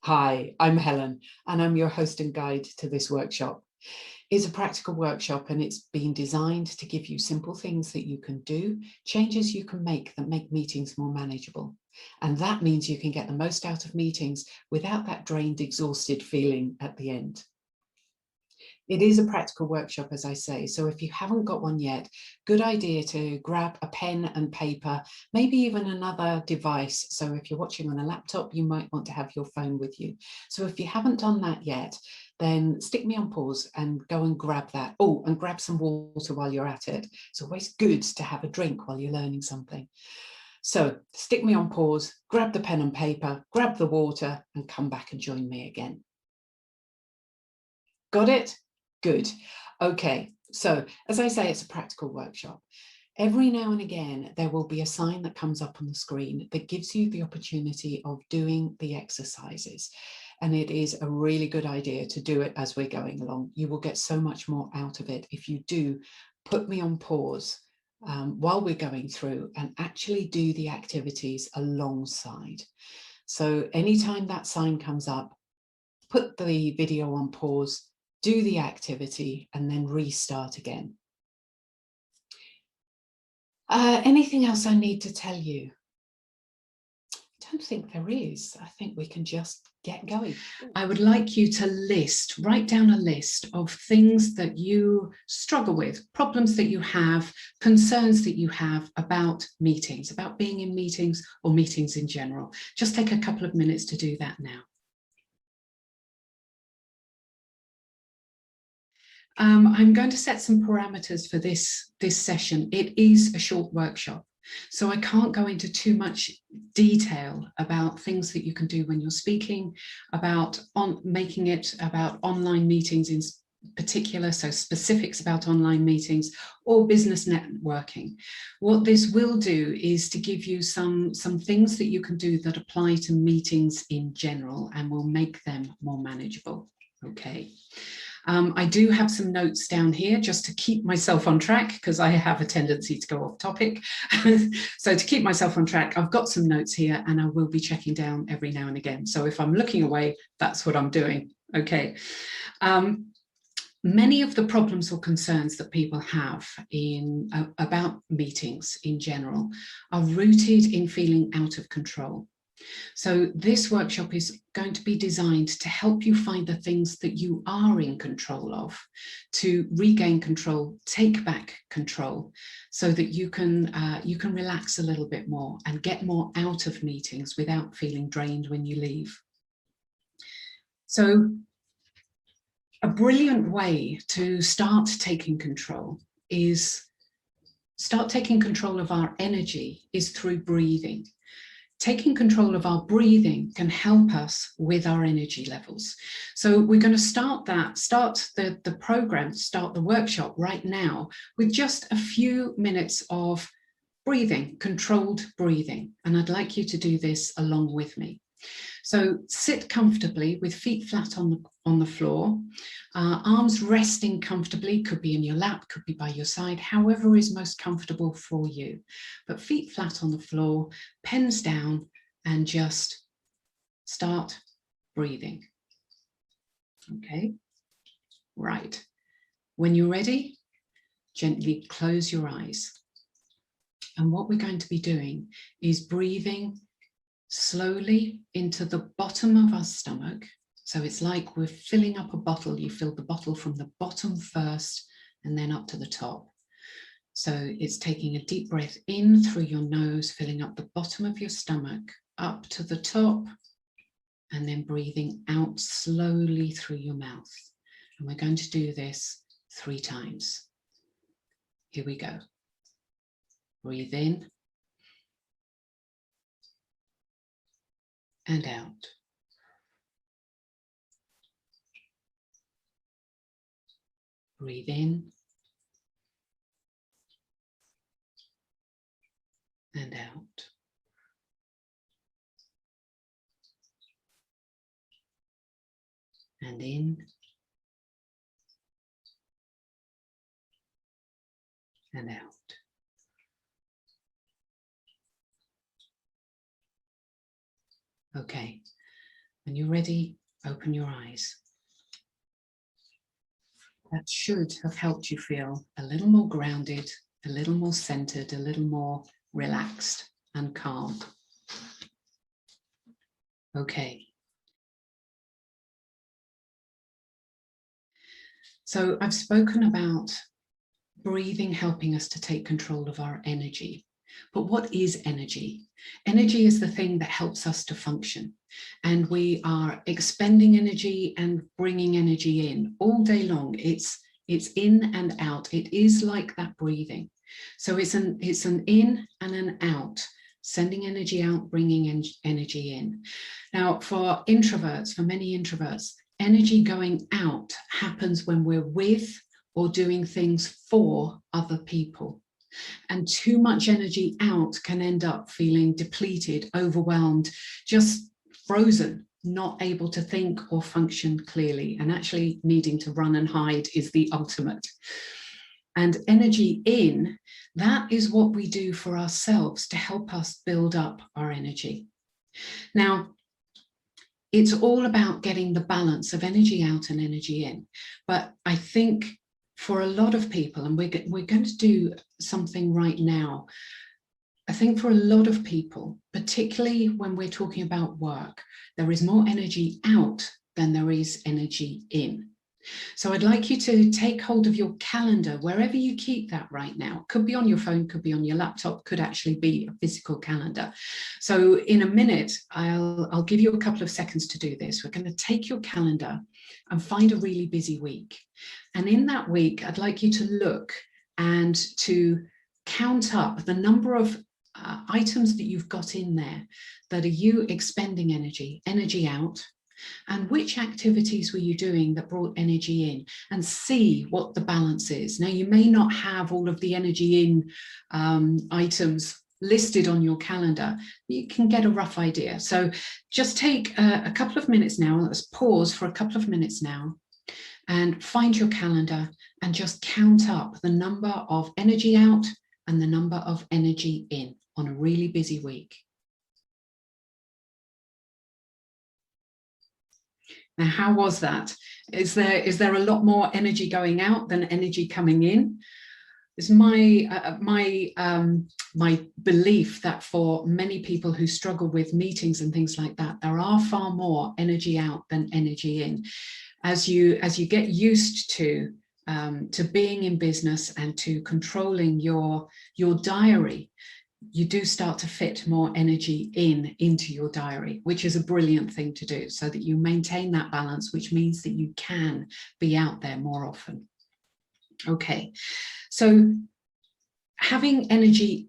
Hi, I'm Helen, and I'm your host and guide to this workshop. It's a practical workshop, and it's been designed to give you simple things that you can do, changes you can make that make meetings more manageable. And that means you can get the most out of meetings without that drained, exhausted feeling at the end. It is a practical workshop, as I say, so if you haven't got one yet, good idea to grab a pen and paper, maybe even another device. So if you're watching on a laptop, you might want to have your phone with you. So if you haven't done that yet, then stick me on pause and go and grab that. Oh, and grab some water while you're at it. It's always good to have a drink while you're learning something. So stick me on pause, grab the pen and paper, grab the water, and come back and join me again. Got it? Good. Okay, so as I say, it's a practical workshop. Every now and again, there will be a sign that comes up on the screen that gives you the opportunity of doing the exercises. And it is a really good idea to do it as we're going along. You will get so much more out of it if you do put me on pause while we're going through and actually do the activities alongside. So anytime that sign comes up, put the video on pause, do the activity, and then restart again. Anything else I need to tell you? I don't think there is. I think we can just get going. I would like you to write down a list of things that you struggle with, problems that you have, concerns that you have about meetings, about being in meetings or meetings in general. Just take a couple of minutes to do that now. I'm going to set some parameters for this session. It is a short workshop, so I can't go into too much detail about things that you can do when you're speaking, about making it about online meetings in particular, so specifics about online meetings or business networking. What this will do is to give you some things that you can do that apply to meetings in general and will make them more manageable. Okay. I do have some notes down here just to keep myself on track, because I have a tendency to go off topic. So to keep myself on track, I've got some notes here and I will be checking down every now and again. So if I'm looking away, that's what I'm doing. Okay. Many of the problems or concerns that people have about meetings in general are rooted in feeling out of control. So this workshop is going to be designed to help you find the things that you are in control of, to regain control, take back control, so that you can relax a little bit more and get more out of meetings without feeling drained when you leave. So a brilliant way to start taking control of our energy is through breathing. Taking control of our breathing can help us with our energy levels. So we're going to start the program, start the workshop right now with just a few minutes of breathing, controlled breathing. And I'd like you to do this along with me. So sit comfortably with feet flat on the floor, arms resting comfortably, could be in your lap, could be by your side, however is most comfortable for you. But feet flat on the floor, pens down, and just start breathing. Okay, right. When you're ready, gently close your eyes. And what we're going to be doing is breathing slowly into the bottom of our stomach. So it's like we're filling up a bottle. You fill the bottle from the bottom first and then up to the top. So it's taking a deep breath in through your nose, filling up the bottom of your stomach, up to the top, and then breathing out slowly through your mouth. And we're going to do this 3 times. Here we go. Breathe in and out. Breathe in and out. And in and out. Okay, When you're ready, open your eyes. That should have helped you feel a little more grounded, a little more centered, a little more relaxed and calm. Okay. So I've spoken about breathing helping us to take control of our energy. But what is energy? Energy is the thing that helps us to function. And we are expending energy and bringing energy in all day long. It's in and out. It is like that breathing. So it's an in and an out, sending energy out, bringing energy in. Now, for introverts, for many introverts, energy going out happens when we're with or doing things for other people. And too much energy out can end up feeling depleted, overwhelmed, just frozen, not able to think or function clearly, and actually needing to run and hide is the ultimate. And energy in, that is what we do for ourselves to help us build up our energy. Now, it's all about getting the balance of energy out and energy in. But I think for a lot of people, and we're going to do something right now, I think for a lot of people, particularly when we're talking about work, there is more energy out than there is energy in. So I'd like you to take hold of your calendar, wherever you keep that right now. Could be on your phone, could be on your laptop, could actually be a physical calendar. So in a minute, I'll give you a couple of seconds to do this. We're going to take your calendar and find a really busy week. And in that week, I'd like you to look and to count up the number of items that you've got in there that are you expending energy out, and which activities were you doing that brought energy in, and see what the balance is. Now, you may not have all of the energy in items listed on your calendar, but you can get a rough idea. So just take a couple of minutes now. Let's pause for a couple of minutes now and find your calendar and just count up the number of energy out and the number of energy in on a really busy week. Now, how was that? Is there a lot more energy going out than energy coming in? It's my belief that for many people who struggle with meetings and things like that, there are far more energy out than energy in. As you get used to being in business and to controlling your diary, you do start to fit more energy into your diary, which is a brilliant thing to do, so that you maintain that balance, which means that you can be out there more often. Okay, so having energy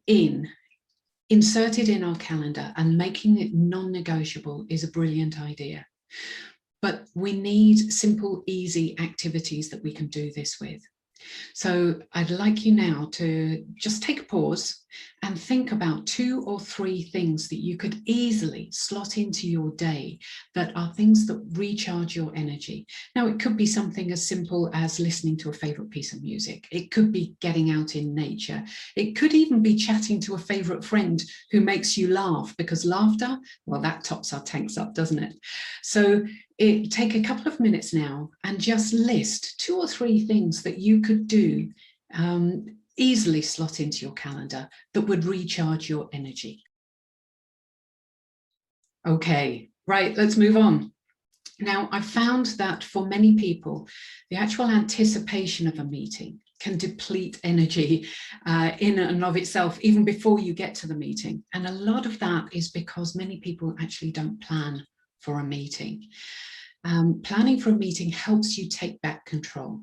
inserted in our calendar and making it non-negotiable is a brilliant idea. But we need simple, easy activities that we can do this with. So I'd like you now to just take a pause and think about 2 or 3 things that you could easily slot into your day that are things that recharge your energy. Now, it could be something as simple as listening to a favorite piece of music. It could be getting out in nature. It could even be chatting to a favorite friend who makes you laugh, because laughter, well, that tops our tanks up, doesn't it? So take a couple of minutes now and just list 2 or 3 things that you could do, easily slot into your calendar, that would recharge your energy. Okay, right, let's move on. Now, I found that for many people, the actual anticipation of a meeting can deplete energy in and of itself, even before you get to the meeting. And a lot of that is because many people actually don't plan for a meeting. Planning for a meeting helps you take back control.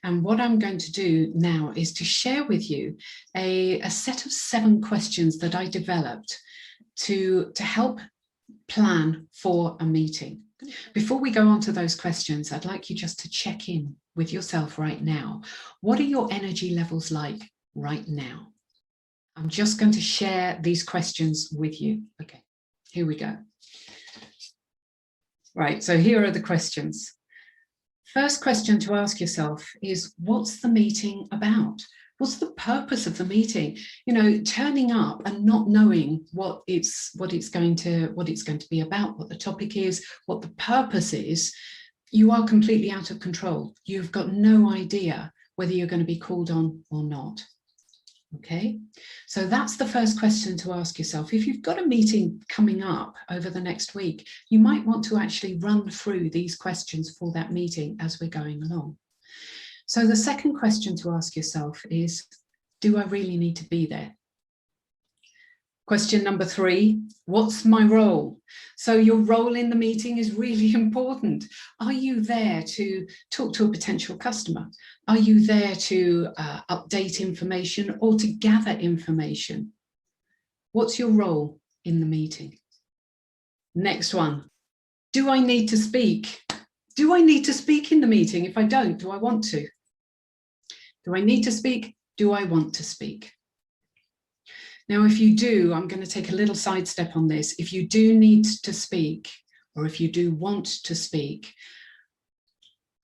And what I'm going to do now is to share with you a set of 7 questions that I developed to help plan for a meeting. Before we go on to those questions, I'd like you just to check in with yourself right now. What are your energy levels like right now? I'm just going to share these questions with you. Okay, here we go. Right, so here are the questions. First question to ask yourself is, what's the meeting about? What's the purpose of the meeting? You know, turning up and not knowing what it's going to be about, what the topic is, what the purpose is, you are completely out of control. You've got no idea whether you're going to be called on or not. Okay, so that's the first question to ask yourself. If you've got a meeting coming up over the next week, you might want to actually run through these questions for that meeting as we're going along. So the second question to ask yourself is, do I really need to be there? Question number 3, what's my role? So your role in the meeting is really important. Are you there to talk to a potential customer? Are you there to update information or to gather information? What's your role in the meeting? Next one, do I need to speak? Do I need to speak in the meeting? If I don't, do I want to? Do I need to speak? Do I want to speak? Now, if you do, I'm going to take a little sidestep on this. If you do need to speak, or if you do want to speak,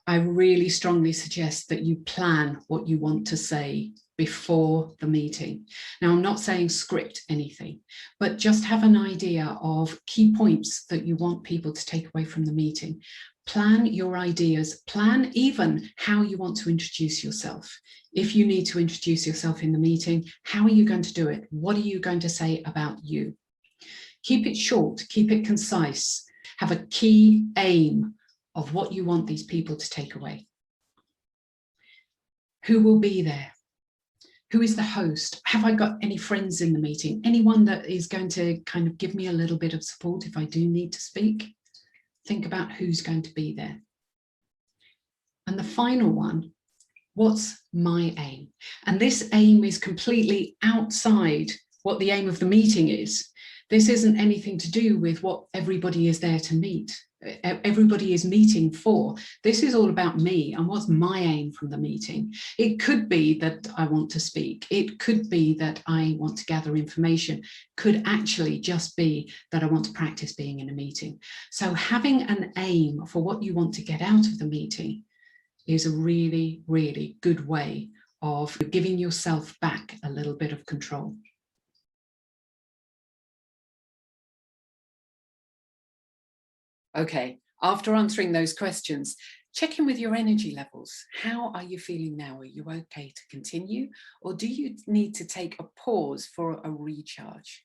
I really strongly suggest that you plan what you want to say before the meeting. Now, I'm not saying script anything, but just have an idea of key points that you want people to take away from the meeting. Plan your ideas, plan even how you want to introduce yourself. If you need to introduce yourself in the meeting, how are you going to do it? What are you going to say about you? Keep it short, keep it concise, have a key aim of what you want these people to take away. Who will be there? Who is the host? Have I got any friends in the meeting? Anyone that is going to kind of give me a little bit of support if I do need to speak? Think about who's going to be there. And the final one, what's my aim? And this aim is completely outside what the aim of the meeting is. This isn't anything to do with what everybody is there to meet. Everybody is meeting for. This is all about me and what's my aim from the meeting. It could be that I want to speak. It could be that I want to gather information. Could actually just be that I want to practice being in a meeting. So having an aim for what you want to get out of the meeting is a really, really good way of giving yourself back a little bit of control. Okay, after answering those questions, check in with your energy levels. How are you feeling now? Are you okay to continue, or do you need to take a pause for a recharge?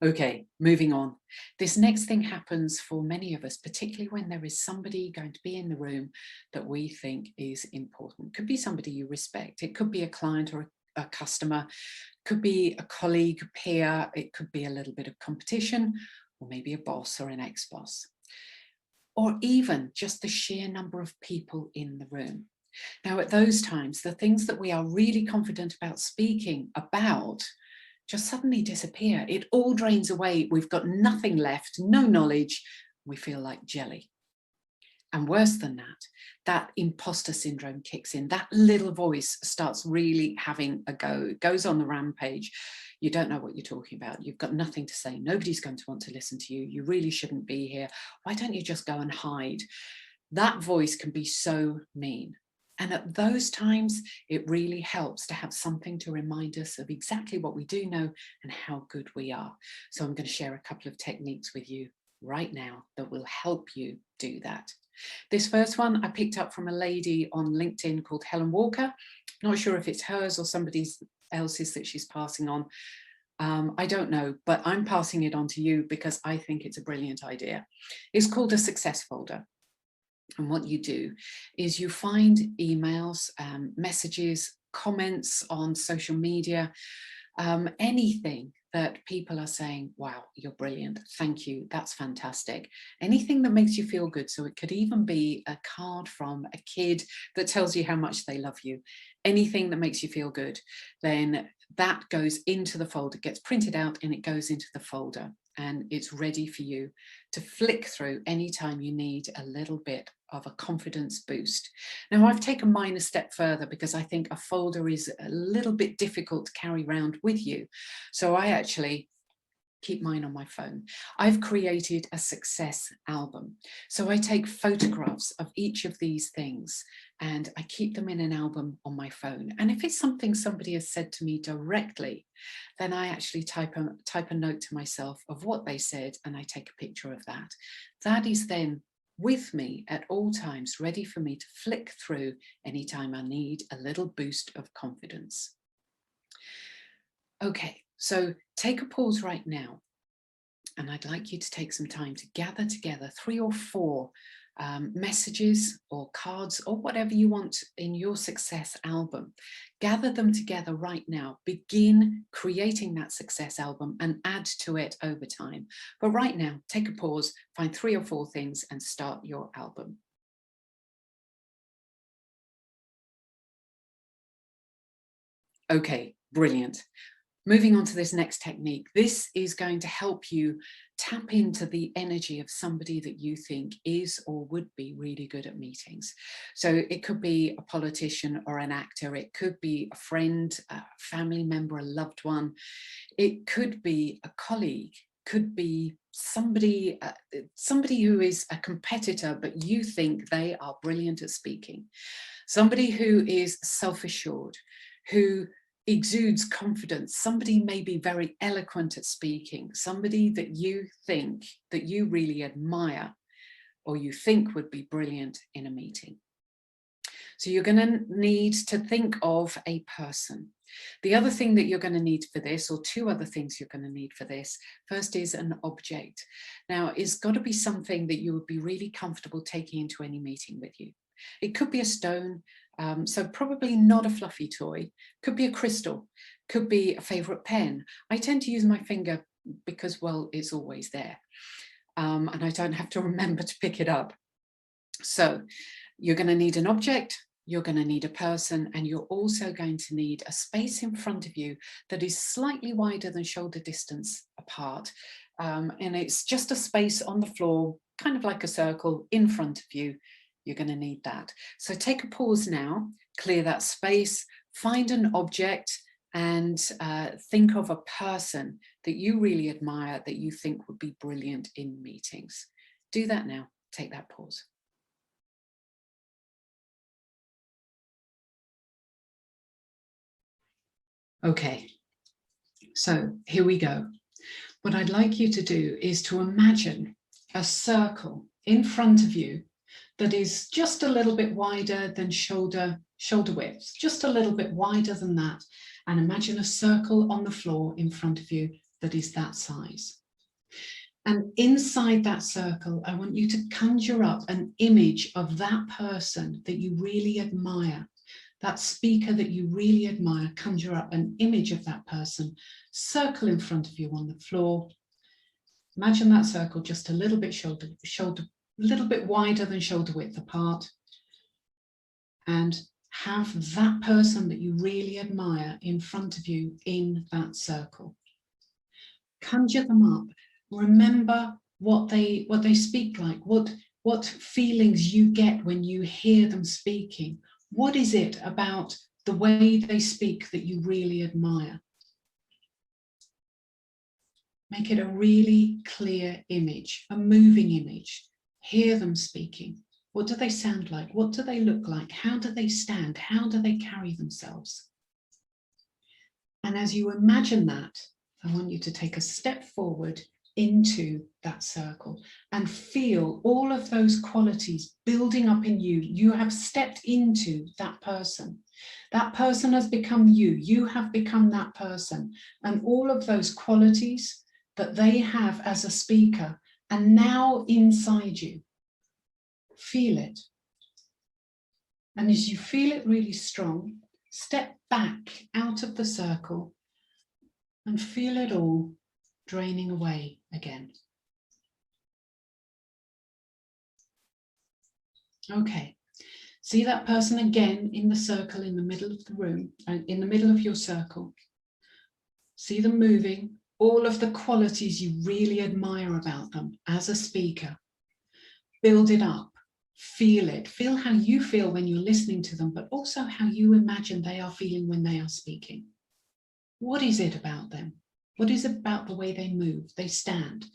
Okay, moving on. This next thing happens for many of us, particularly when there is somebody going to be in the room that we think is important. It could be somebody you respect. It could be a client or a customer. It could be a colleague, a peer. It could be a little bit of competition, or maybe a boss or an ex-boss, or even just the sheer number of people in the room. Now, at those times, the things that we are really confident about speaking about just suddenly disappear. It all drains away. We've got nothing left, no knowledge. We feel like jelly. And worse than that, that imposter syndrome kicks in. That little voice starts really having a go. It goes on the rampage. You don't know what you're talking about. You've got nothing to say. Nobody's going to want to listen to you. You really shouldn't be here. Why don't you just go and hide? That voice can be so mean. And at those times, it really helps to have something to remind us of exactly what we do know and how good we are. So I'm going to share a couple of techniques with you right now that will help you do that. This first one I picked up from a lady on LinkedIn called Helen Walker. Not sure if it's hers or somebody else's that she's passing on. I don't know, but I'm passing it on to you because I think it's a brilliant idea. It's called a success folder. And what you do is you find emails, messages, comments on social media, anything that people are saying, wow, you're brilliant, thank you, that's fantastic. Anything that makes you feel good. So it could even be a card from a kid that tells you how much they love you. Anything that makes you feel good, then that goes into the folder, gets printed out and it goes into the folder. And it's ready for you to flick through anytime you need a little bit of a confidence boost. Now, I've taken mine a step further because I think a folder is a little bit difficult to carry around with you. So I actually keep mine on my phone. I've created a success album. So I take photographs of each of these things and I keep them in an album on my phone. And if it's something somebody has said to me directly, then I actually type a note to myself of what they said and I take a picture of that. That is then with me at all times, ready for me to flick through anytime I need a little boost of confidence. Okay, so take a pause right now. And I'd like you to take some time to gather together 3 or 4 messages or cards or whatever you want in your success album. Gather them together right now. Begin creating that success album and add to it over time. But right now, take a pause, find 3 or 4 things and start your album. Okay, brilliant. Moving on to this next technique, this is going to help you tap into the energy of somebody that you think is or would be really good at meetings. So it could be a politician or an actor, it could be a friend, a family member, a loved one, it could be a colleague, could be somebody who is a competitor, but you think they are brilliant at speaking, somebody who is self-assured, who exudes confidence, somebody may be very eloquent at speaking, somebody that you think that you really admire or you think would be brilliant in a meeting. So you're going to need to think of a person. The other thing that you're going to need for this, or 2 other things you're going to need for this, first is an object. Now, it's got to be something that you would be really comfortable taking into any meeting with you. It could be a stone, so probably not a fluffy toy, could be a crystal, could be a favorite pen. I tend to use my finger because, well, it's always there and I don't have to remember to pick it up. So you're going to need an object, you're going to need a person, and you're also going to need a space in front of you that is slightly wider than shoulder distance apart. And it's just a space on the floor, kind of like a circle in front of you. You're going to need that. So take a pause now, clear that space, find an object and think of a person that you really admire that you think would be brilliant in meetings. Do that now. Take that pause. Okay, so here we go. What I'd like you to do is to imagine a circle in front of you that is just a little bit wider than shoulder width, just a little bit wider than that. And imagine a circle on the floor in front of you that is that size. And inside that circle, I want you to conjure up an image of that person that you really admire, that speaker that you really admire. Conjure up an image of that person, circle in front of you on the floor. Imagine that circle just a little bit a little bit wider than shoulder width apart, and have that person that you really admire in front of you in that circle. Conjure them up. Remember what they speak like, what feelings you get when you hear them speaking. What is it about the way they speak that you really admire? Make it a really clear image, a moving image. Hear them speaking. What do they sound like? What do they look like? How do they stand? How do they carry themselves? And as you imagine that, I want you to take a step forward into that circle and feel all of those qualities building up in you. You have stepped into that person. That person has become you. You have become that person. And all of those qualities that they have as a speaker are now inside you. Feel it. And as you feel it really strong, step back out of the circle and feel it all draining away again. Okay, see that person again in the circle in the middle of the room, in the middle of your circle. See them moving, all of the qualities you really admire about them as a speaker. Build it up, feel it, feel how you feel when you're listening to them, but also how you imagine they are feeling when they are speaking. What is it about them? What is it about the way they move, they stand?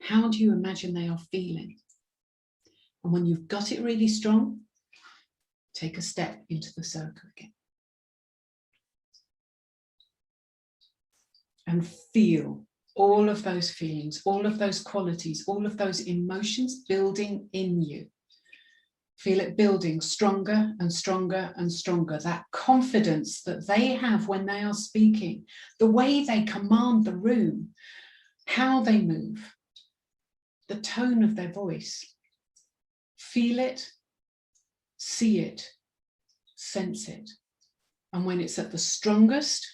How do you imagine they are feeling? And when you've got it really strong, take a step into the circle again. And feel all of those feelings, all of those qualities, all of those emotions building in you. Feel it building stronger and stronger and stronger. That confidence that they have when they are speaking, the way they command the room, how they move, the tone of their voice. Feel it, see it, sense it. And when it's at the strongest,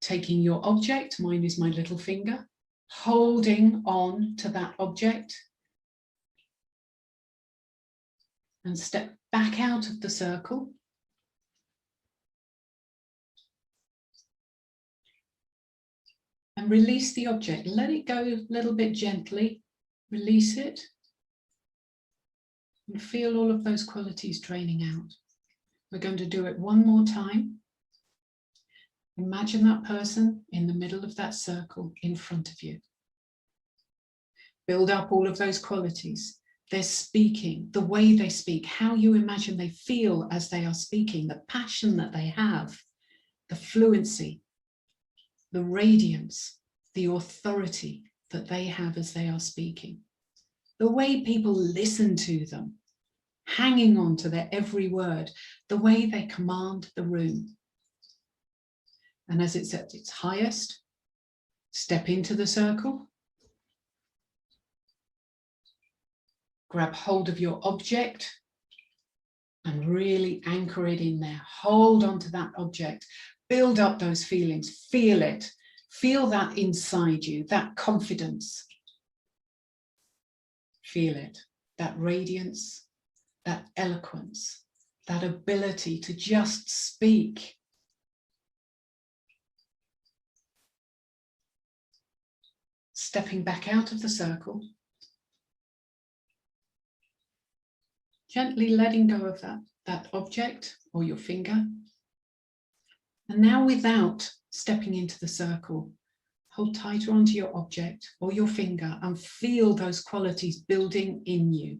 taking your object, mine is my little finger, holding on to that object, and step back out of the circle. And release the object. Let it go a little bit gently. Release it. And feel all of those qualities draining out. We're going to do it one more time. Imagine that person in the middle of that circle in front of you. Build up all of those qualities. They're speaking, the way they speak, how you imagine they feel as they are speaking, the passion that they have, the fluency, the radiance, the authority that they have as they are speaking, the way people listen to them, hanging on to their every word, the way they command the room. And as it's at its highest, step into the circle. Grab hold of your object and really anchor it in there. Hold on to that object. Build up those feelings. Feel it. Feel that inside you, that confidence. Feel it. That radiance, that eloquence, that ability to just speak. Stepping back out of the circle. Gently letting go of that object or your finger. And now without stepping into the circle, hold tighter onto your object or your finger and feel those qualities building in you.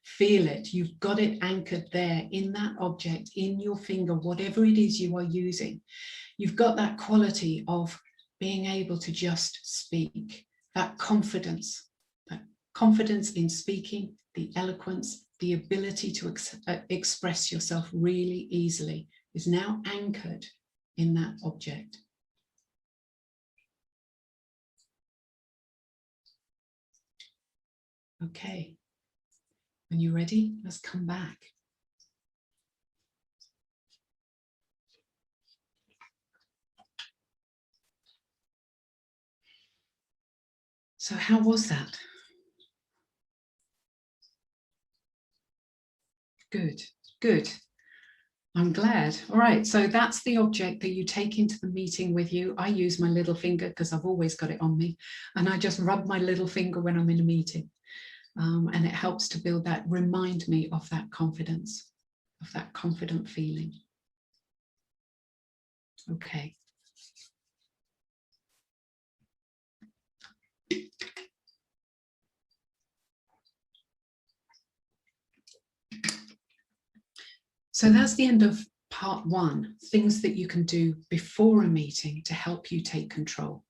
Feel it. You've got it anchored there in that object, in your finger, whatever it is you are using. You've got that quality of being able to just speak, that confidence in speaking, the eloquence, the ability to express yourself really easily is now anchored in that object. Okay, when you're ready, let's come back. So how was that? Good, good. I'm glad. All right, so that's the object that you take into the meeting with you. I use my little finger because I've always got it on me, and I just rub my little finger when I'm in a meeting. And it helps to build that, remind me of that confidence, of that confident feeling. Okay. So that's the end of part one, things that you can do before a meeting to help you take control.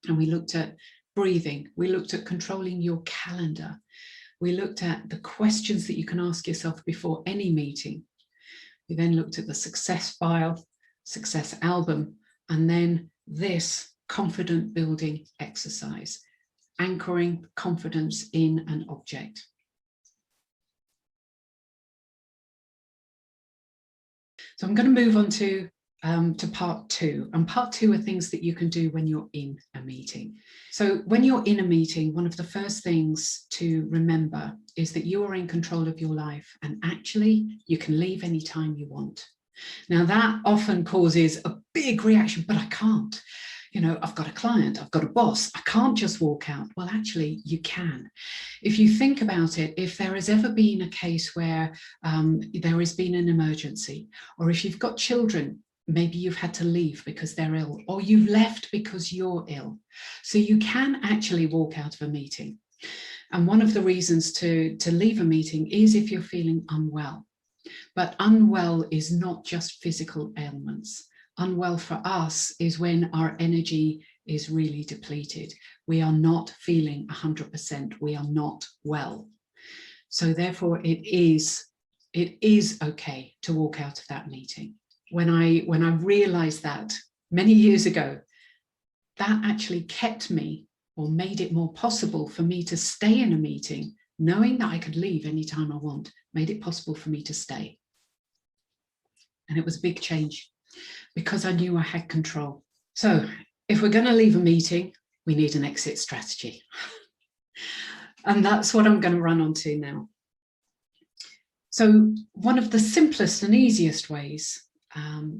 And we looked at breathing, we looked at controlling your calendar, we looked at the questions that you can ask yourself before any meeting. We then looked at the success file, success album, and then this confident building exercise, anchoring confidence in an object. So I'm going to move on to part two, and part two are things that you can do when you're in a meeting. So when you're in a meeting, one of the first things to remember is that you are in control of your life, and actually you can leave anytime you want. Now that often causes a big reaction, but I can't. You know, I've got a client, I've got a boss, I can't just walk out. Well, actually, you can. If you think about it, if there has ever been a case where there has been an emergency, or if you've got children maybe you've had to leave because they're ill, or you've left because you're ill. So you can actually walk out of a meeting. And one of the reasons to leave a meeting is if you're feeling unwell. But unwell is not just physical ailments. Unwell for us is when our energy is really depleted. We are not feeling 100%. We are not well. So therefore it is okay to walk out of that meeting. When I realized that many years ago, that actually kept me, or made it more possible for me to stay in a meeting, knowing that I could leave anytime I want, made it possible for me to stay. And it was a big change because I knew I had control. So if we're going to leave a meeting, we need an exit strategy. And that's what I'm going to run on to now. So one of the simplest and easiest ways,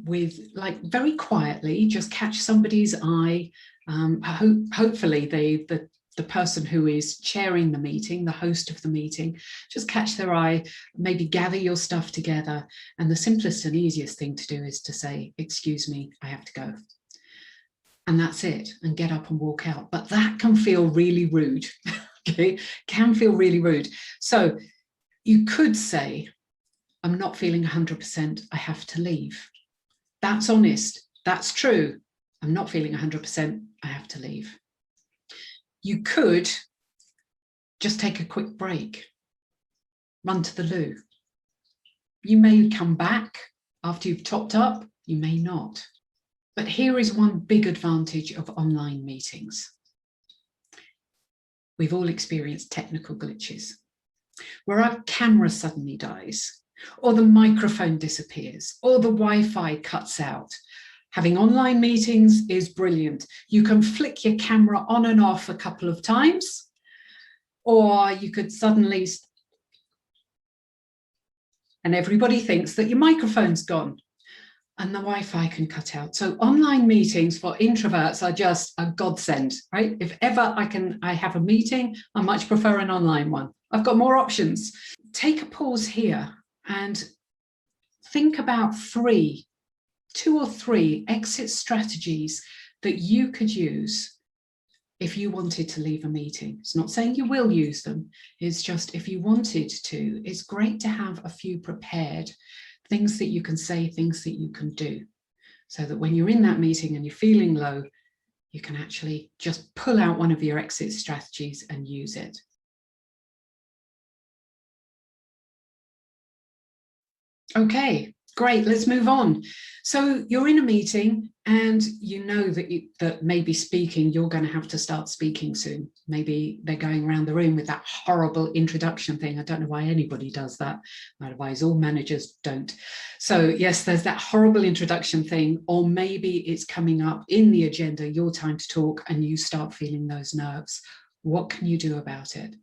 with like very quietly, just catch somebody's eye. Hopefully the person who is chairing the meeting, the host of the meeting, just catch their eye, maybe gather your stuff together. And the simplest and easiest thing to do is to say, excuse me, I have to go. And that's it, and get up and walk out. But that can feel really rude, okay? Can feel really rude. So you could say, I'm not feeling 100%, I have to leave. That's honest, that's true. I'm not feeling 100%, I have to leave. You could just take a quick break, run to the loo. You may come back after you've topped up, you may not. But here is one big advantage of online meetings. We've all experienced technical glitches, where our camera suddenly dies, or the microphone disappears, or the Wi-Fi cuts out. Having online meetings is brilliant. You can flick your camera on and off a couple of times, or you could suddenly, and everybody thinks that your microphone's gone and the Wi-Fi can cut out. So online meetings for introverts are just a godsend, right? If ever I have a meeting, I much prefer an online one. I've got more options. Take a pause here and think about two or three exit strategies that you could use if you wanted to leave a meeting. It's not saying you will use them. It's just if you wanted to, it's great to have a few prepared, things that you can say, things that you can do, so that when you're in that meeting and you're feeling low, you can actually just pull out one of your exit strategies and use it. Okay, great, let's move on. So you're in a meeting and you know that maybe speaking, you're going to have to start speaking soon. Maybe they're going around the room with that horrible introduction thing. I don't know why anybody does that. Otherwise, all managers don't. So yes, there's that horrible introduction thing, or maybe it's coming up in the agenda, your time to talk, and you start feeling those nerves. What can you do about it?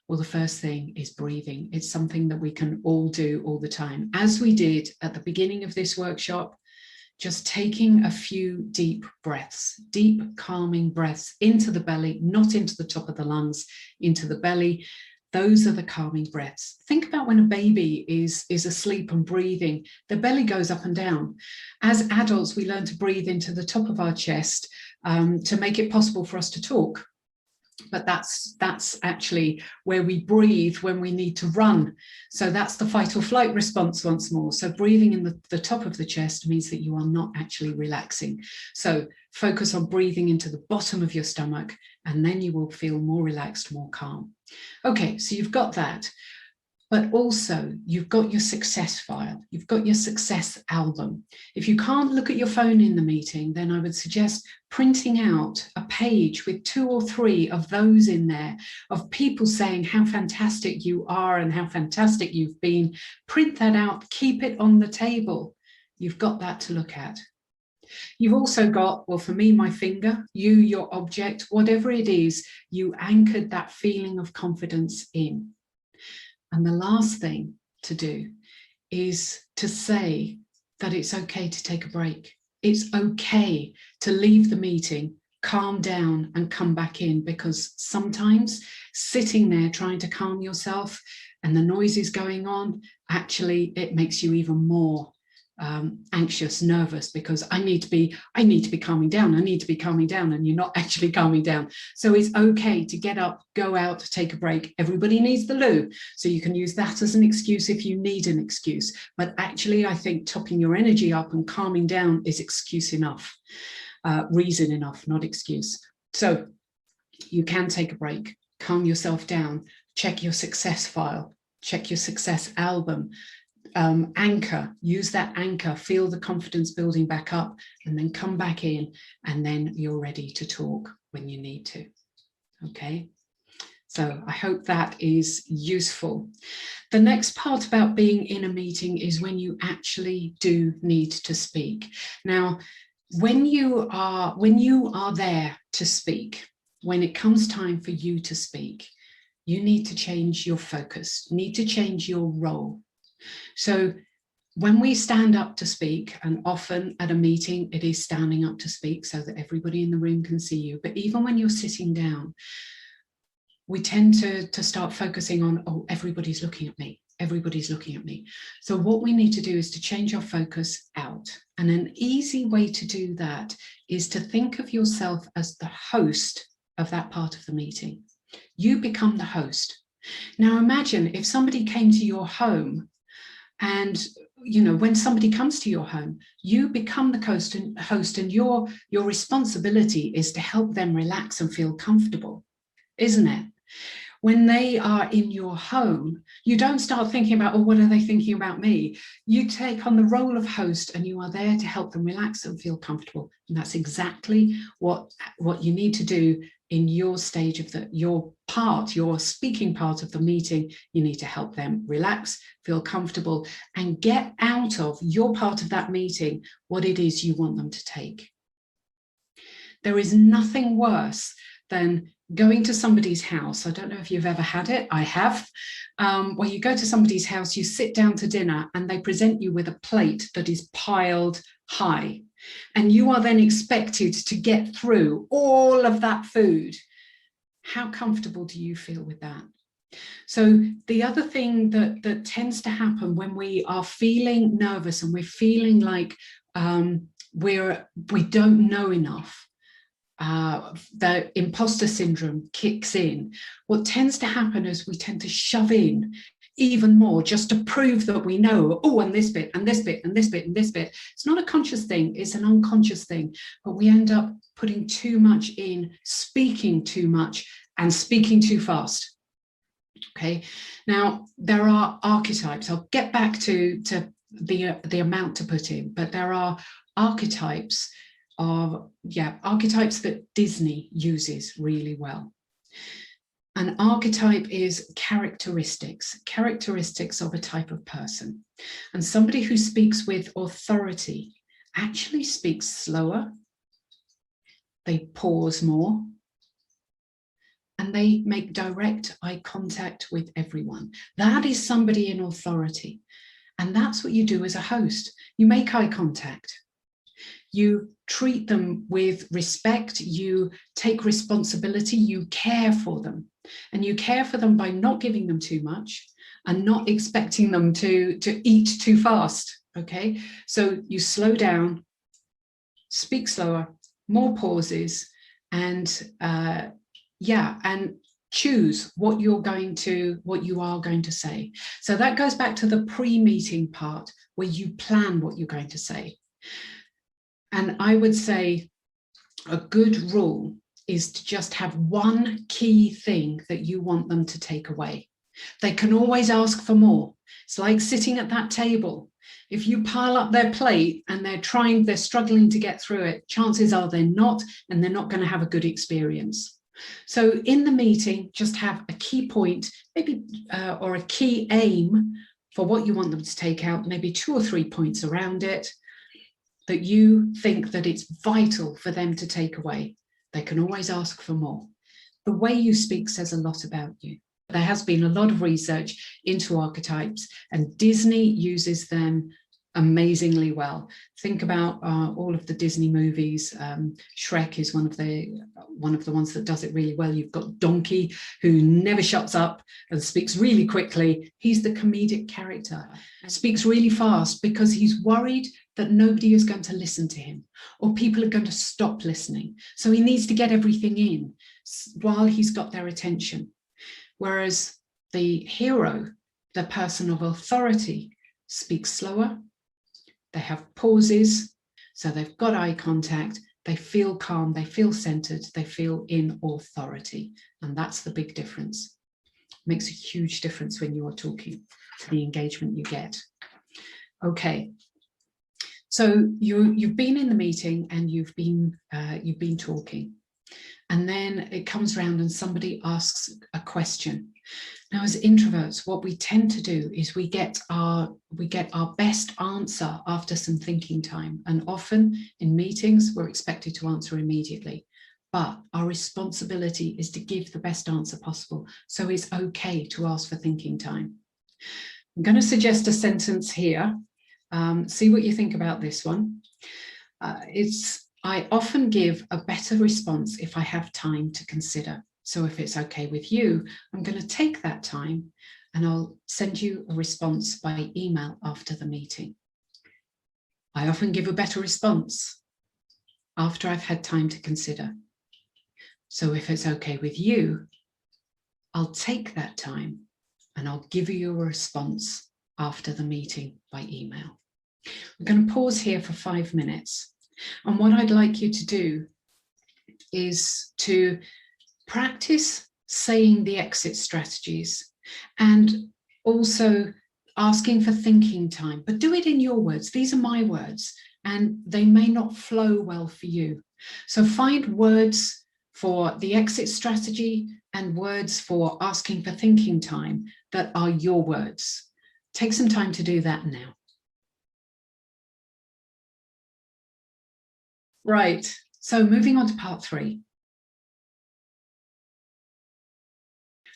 Well, the first thing is breathing. It's something that we can all do all the time. As we did at the beginning of this workshop, just taking a few deep breaths, deep calming breaths into the belly, not into the top of the lungs, into the belly. Those are the calming breaths. Think about when a baby is asleep and breathing, the belly goes up and down. As adults, we learn to breathe into the top of our chest to make it possible for us to talk. But that's actually where we breathe when we need to run. So that's the fight or flight response once more. So breathing in the top of the chest means that you are not actually relaxing. So focus on breathing into the bottom of your stomach, and then you will feel more relaxed, more calm. Okay, so you've got that. But also you've got your success file, you've got your success album. If you can't look at your phone in the meeting, then I would suggest printing out a page with 2 or 3 of those in there, of people saying how fantastic you are and how fantastic you've been. Print that out, keep it on the table. You've got that to look at. You've also got, well, for me, my finger, you, your object, whatever it is, you anchored that feeling of confidence in. And the last thing to do is to say that it's okay to take a break. It's okay to leave the meeting, calm down and come back in, because sometimes sitting there trying to calm yourself and the noise is going on, actually it makes you even more anxious, nervous, because I need to be calming down. I need to be calming down, and you're not actually calming down. So it's okay to get up, go out, take a break. Everybody needs the loo, so you can use that as an excuse if you need an excuse. But actually, I think topping your energy up and calming down is excuse enough, reason enough, not excuse. So you can take a break, calm yourself down, check your success file, check your success album. Anchor, use that anchor, feel the confidence building back up, and then come back in, and then you're ready to talk when you need to. Okay, so I hope that is useful. The next part about being in a meeting is when you actually do need to speak. Now, when you are there to speak, when it comes time for you to speak, you need to change your focus, need to change your role. So when we stand up to speak, and often at a meeting, it is standing up to speak so that everybody in the room can see you. But even when you're sitting down, we tend to start focusing on, oh, everybody's looking at me. Everybody's looking at me. So what we need to do is to change our focus out. And an easy way to do that is to think of yourself as the host of that part of the meeting. You become the host. Now imagine if somebody came to your home, and when somebody comes to your home, you become the host, and your responsibility is to help them relax and feel comfortable, isn't it? When they are in your home, you don't start thinking about, oh, what are they thinking about me? You take on the role of host, and you are there to help them relax and feel comfortable. And that's exactly what you need to do in your stage of your speaking part of the meeting. You need to help them relax, feel comfortable, and get out of your part of that meeting what it is you want them to take. There is nothing worse than going to somebody's house. I don't know if you've ever had it. I have. Where you go to somebody's house, you sit down to dinner, and they present you with a plate that is piled high. And you are then expected to get through all of that food. How comfortable do you feel with that? So the other thing that tends to happen when we are feeling nervous and we're feeling like we don't know enough, the imposter syndrome kicks in. What tends to happen is we tend to shove in even more just to prove that we know, oh, and this bit, and this bit, and this bit, and this bit. It's not a conscious thing, it's an unconscious thing, but we end up putting too much in, speaking too much, and speaking too fast. Okay, now there are archetypes. I'll get back to the amount to put in, but there are archetypes that Disney uses really well. An archetype is characteristics of a type of person. And somebody who speaks with authority actually speaks slower, they pause more, and they make direct eye contact with everyone. That is somebody in authority. And that's what you do as a host. You make eye contact. You treat them with respect, you take responsibility, you care for them. And you care for them by not giving them too much and not expecting them to eat too fast, okay? So you slow down, speak slower, more pauses, and and choose what you are going to say. So that goes back to the pre-meeting part where you plan what you're going to say. And I would say a good rule is to just have one key thing that you want them to take away. They can always ask for more. It's like sitting at that table. If you pile up their plate and they're struggling to get through it, chances are they're not, and they're not going to have a good experience. So in the meeting, just have a key point, maybe, or a key aim for what you want them to take out, maybe 2 or 3 points around it that you think that it's vital for them to take away. They can always ask for more. The way you speak says a lot about you. There has been a lot of research into archetypes, and Disney uses them amazingly well. Think about all of the Disney movies. Shrek is one of the ones that does it really well. You've got Donkey, who never shuts up and speaks really quickly. He's the comedic character, speaks really fast because he's worried that nobody is going to listen to him or people are going to stop listening. So he needs to get everything in while he's got their attention. Whereas the hero, the person of authority, speaks slower. They have pauses, so they've got eye contact, they feel calm, they feel centered, they feel in authority. And that's the big difference. It makes a huge difference when you are talking, to the engagement you get. Okay, so you've been in the meeting and you've been talking. And then it comes around and somebody asks a question. Now, as introverts, what we tend to do is we get our best answer after some thinking time. And often in meetings, we're expected to answer immediately. But our responsibility is to give the best answer possible. So it's okay to ask for thinking time. I'm going to suggest a sentence here. See what you think about this one. I often give a better response if I have time to consider. So if it's okay with you, I'm going to take that time and I'll send you a response by email after the meeting. I often give a better response after I've had time to consider. So if it's okay with you, I'll take that time and I'll give you a response after the meeting by email. We're going to pause here for 5 minutes. And what I'd like you to do is to practice saying the exit strategies and also asking for thinking time, but do it in your words. These are my words and they may not flow well for you. So find words for the exit strategy and words for asking for thinking time that are your words. Take some time to do that now. Right, so moving on to part 3.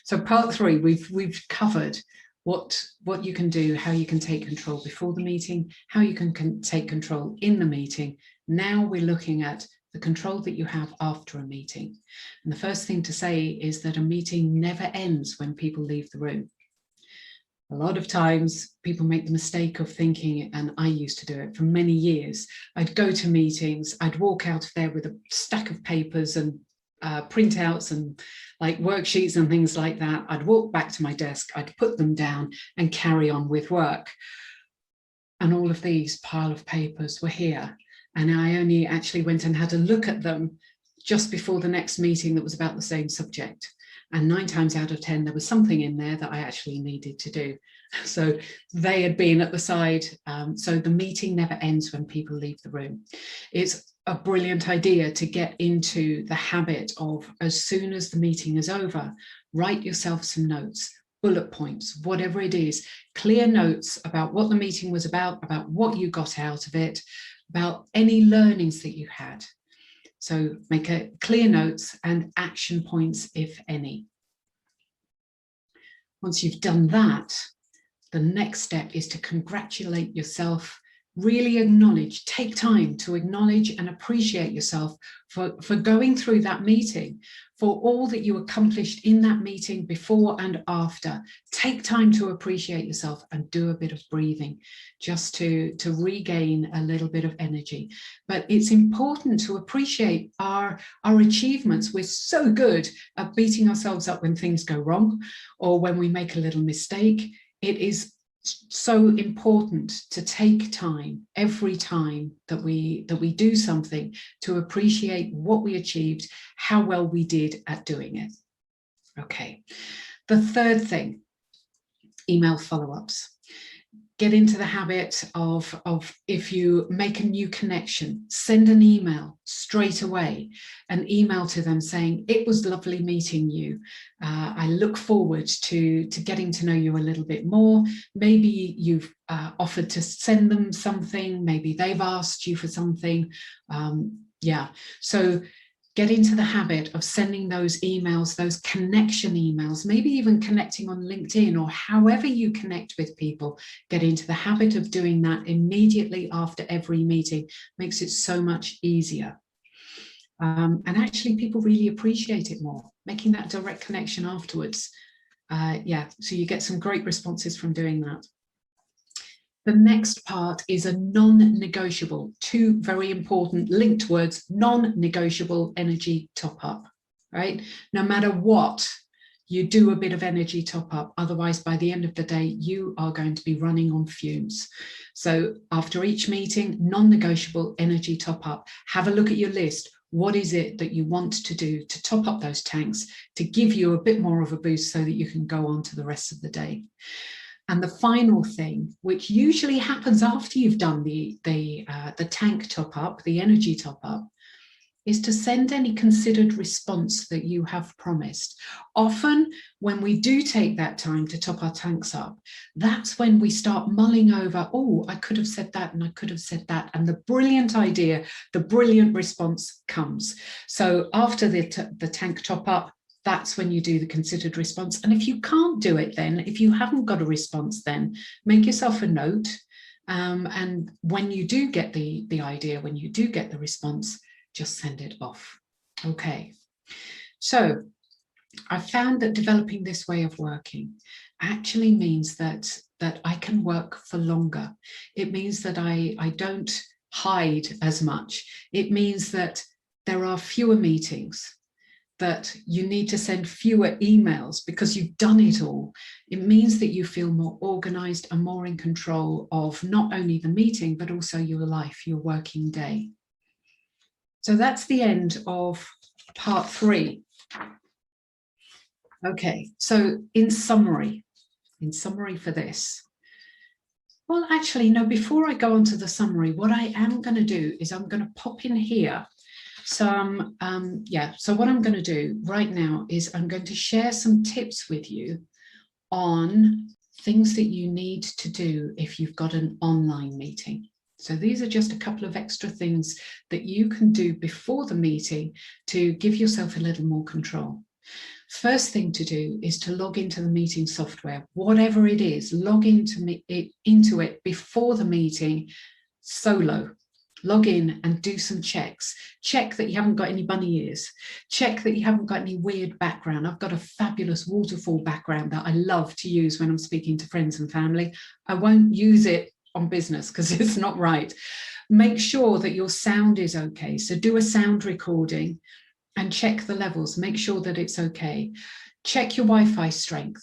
So part 3, we've covered what you can do, how you can take control before the meeting, how you can take control in the meeting. Now we're looking at the control that you have after a meeting. And the first thing to say is that a meeting never ends when people leave the room. A lot of times people make the mistake of thinking, and I used to do it for many years, I'd go to meetings, I'd walk out of there with a stack of papers and printouts and like worksheets and things like that. I'd walk back to my desk, I'd put them down and carry on with work. And all of these pile of papers were here. And I only actually went and had a look at them just before the next meeting that was about the same subject. And 9 times out of 10, there was something in there that I actually needed to do. So they had been at the side. So the meeting never ends when people leave the room. It's a brilliant idea to get into the habit of, as soon as the meeting is over, write yourself some notes, bullet points, whatever it is, clear notes about what the meeting was about what you got out of it, about any learnings that you had. So make clear notes and action points, if any. Once you've done that, the next step is to congratulate yourself, really acknowledge, take time to acknowledge and appreciate yourself for going through that meeting, for all that you accomplished in that meeting before and after. Take time to appreciate yourself and do a bit of breathing just to regain a little bit of energy. But it's important to appreciate our achievements. We're so good at beating ourselves up when things go wrong or when we make a little mistake. It is so important to take time every time that we do something to appreciate what we achieved, how well we did at doing it. Okay, the third thing, email follow-ups. Get into the habit of if you make a new connection, send an email straight away, an email to them saying, it was lovely meeting you. I look forward to getting to know you a little bit more. Maybe you've offered to send them something. Maybe they've asked you for something. Yeah, so Get into the habit of sending those emails, those connection emails, maybe even connecting on LinkedIn or however you connect with people. Get into the habit of doing that immediately after every meeting. Makes it so much easier. And actually people really appreciate it more, making that direct connection afterwards. Yeah, so you get some great responses from doing that. The next part is a non-negotiable, two very important linked words, non-negotiable energy top up, right? No matter what, you do a bit of energy top up. Otherwise, by the end of the day, you are going to be running on fumes. So after each meeting, non-negotiable energy top up. Have a look at your list. What is it that you want to do to top up those tanks, to give you a bit more of a boost so that you can go on to the rest of the day? And the final thing, which usually happens after you've done the tank top up, the energy top up, is to send any considered response that you have promised. Often when we do take that time to top our tanks up, that's when we start mulling over, oh, I could have said that and I could have said that. And the brilliant idea, the brilliant response comes. So after the tank top up, that's when you do the considered response. And if you can't do it then, if you haven't got a response then, make yourself a note. And when you do get the idea, when you do get the response, just send it off. Okay, so I found that developing this way of working actually means that I can work for longer. It means that I don't hide as much. It means that there are fewer meetings, that you need to send fewer emails because you've done it all. It means that you feel more organized and more in control of not only the meeting, but also your life, your working day. So that's the end of part 3. Okay, so in summary for this, well, actually, no, before I go on to the summary, what I am going to do is I'm going to pop in here some, so what I'm going to do right now is I'm going to share some tips with you on things that you need to do if you've got an online meeting. So these are just a couple of extra things that you can do before the meeting to give yourself a little more control. First thing to do is to log into the meeting software, whatever it is, log into it before the meeting, solo. Log in and do some checks. Check that you haven't got any bunny ears. Check that you haven't got any weird background. I've got a fabulous waterfall background that I love to use when I'm speaking to friends and family. I won't use it on business because it's not right. Make sure that your sound is okay. So do a sound recording and check the levels. Make sure that it's okay. Check your Wi-Fi strength.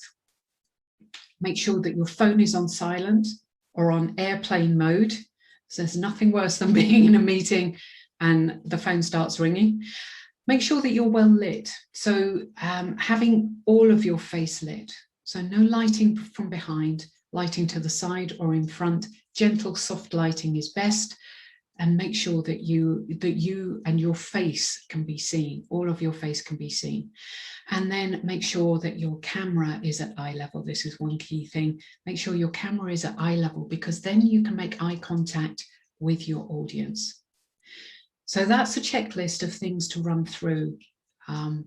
Make sure that your phone is on silent or on airplane mode. So there's nothing worse than being in a meeting and the phone starts ringing. Make sure that you're well lit. So having all of your face lit. So no lighting from behind, lighting to the side or in front. Gentle, soft lighting is best. And make sure that you and your face can be seen. All of your face can be seen. And then make sure that your camera is at eye level. This is one key thing. Make sure your camera is at eye level because then you can make eye contact with your audience. So that's a checklist of things to run through. In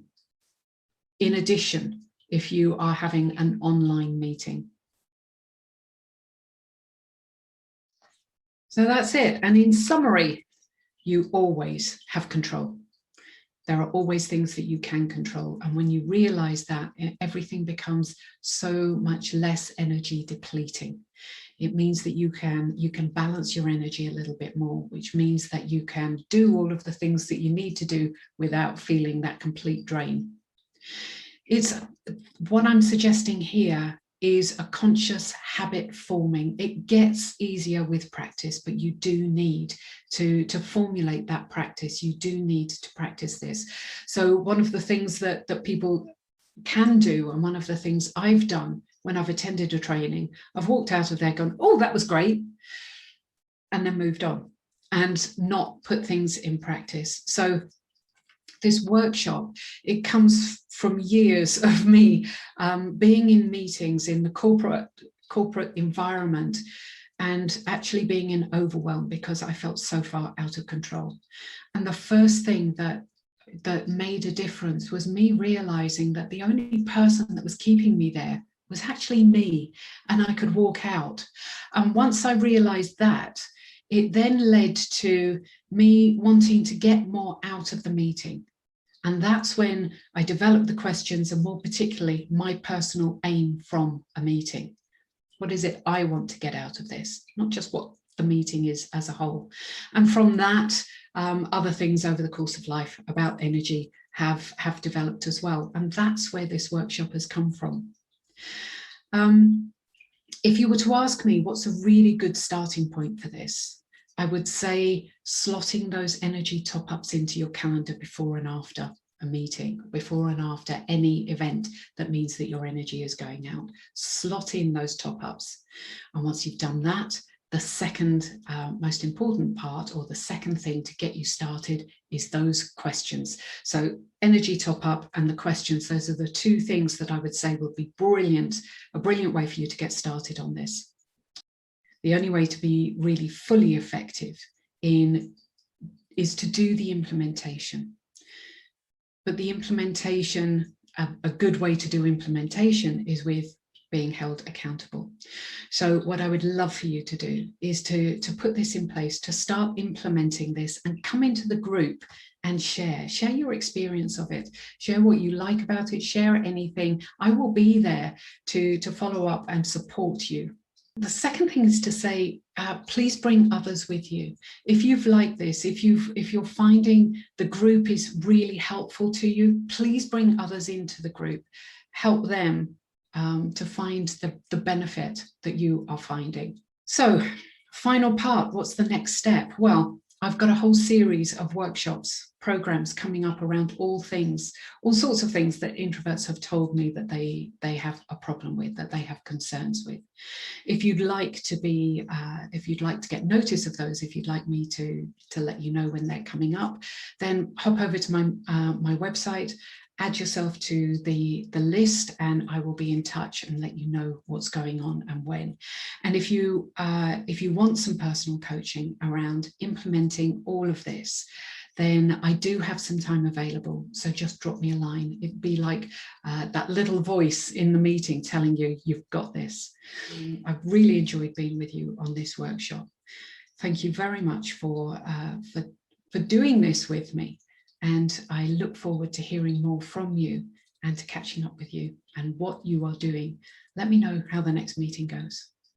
addition, if you are having an online meeting. So that's it. And in summary, you always have control. There are always things that you can control. And when you realize that, everything becomes so much less energy depleting. It means that you can balance your energy a little bit more, which means that you can do all of the things that you need to do without feeling that complete drain. It's what I'm suggesting here is a conscious habit forming. It gets easier with practice, but you do need to formulate that practice. You do need to practice this. So one of the things that people can do, and one of the things I've done when I've attended a training, I've walked out of there going, oh, that was great, and then moved on and not put things in practice. So this workshop, it comes from years of me being in meetings in the corporate environment and actually being in overwhelm because I felt so far out of control. And the first thing that that made a difference was me realizing that the only person that was keeping me there was actually me, and I could walk out. And once I realized that, it then led to me wanting to get more out of the meeting. And that's when I developed the questions, and more particularly my personal aim from a meeting. What is it I want to get out of this? Not just what the meeting is as a whole. And from that, other things over the course of life about energy have developed as well. And that's where this workshop has come from. If you were to ask me what's a really good starting point for this, I would say slotting those energy top-ups into your calendar before and after a meeting, before and after any event that means that your energy is going out. Slot in those top-ups. And once you've done that, the second most important part, or the second thing to get you started, is those questions. So energy top-up and the questions, those are the two things that I would say would be brilliant, a brilliant way for you to get started on this. The only way to be really fully effective is to do the implementation. But the implementation, a good way to do implementation is with being held accountable. So what I would love for you to do is to put this in place, to start implementing this, and come into the group and share your experience of it, share what you like about it, share anything. I will be there to follow up and support you. The second thing is to say, please bring others with you. If you've liked this, if you're finding the group is really helpful to you, please bring others into the group. Help them to find the benefit that you are finding. So, final part, what's the next step? Well, I've got a whole series of workshops, programs coming up around all sorts of things that introverts have told me that they have a problem with, that they have concerns with. If you'd like to get notice of those, if you'd like me to let you know when they're coming up, then hop over to my website, add yourself to the list, and I will be in touch and let you know what's going on and when. And if you want some personal coaching around implementing all of this, then I do have some time available. So just drop me a line. It'd be like that little voice in the meeting telling you you've got this. I've really enjoyed being with you on this workshop. Thank you very much for doing this with me. And I look forward to hearing more from you and to catching up with you and what you are doing. Let me know how the next meeting goes.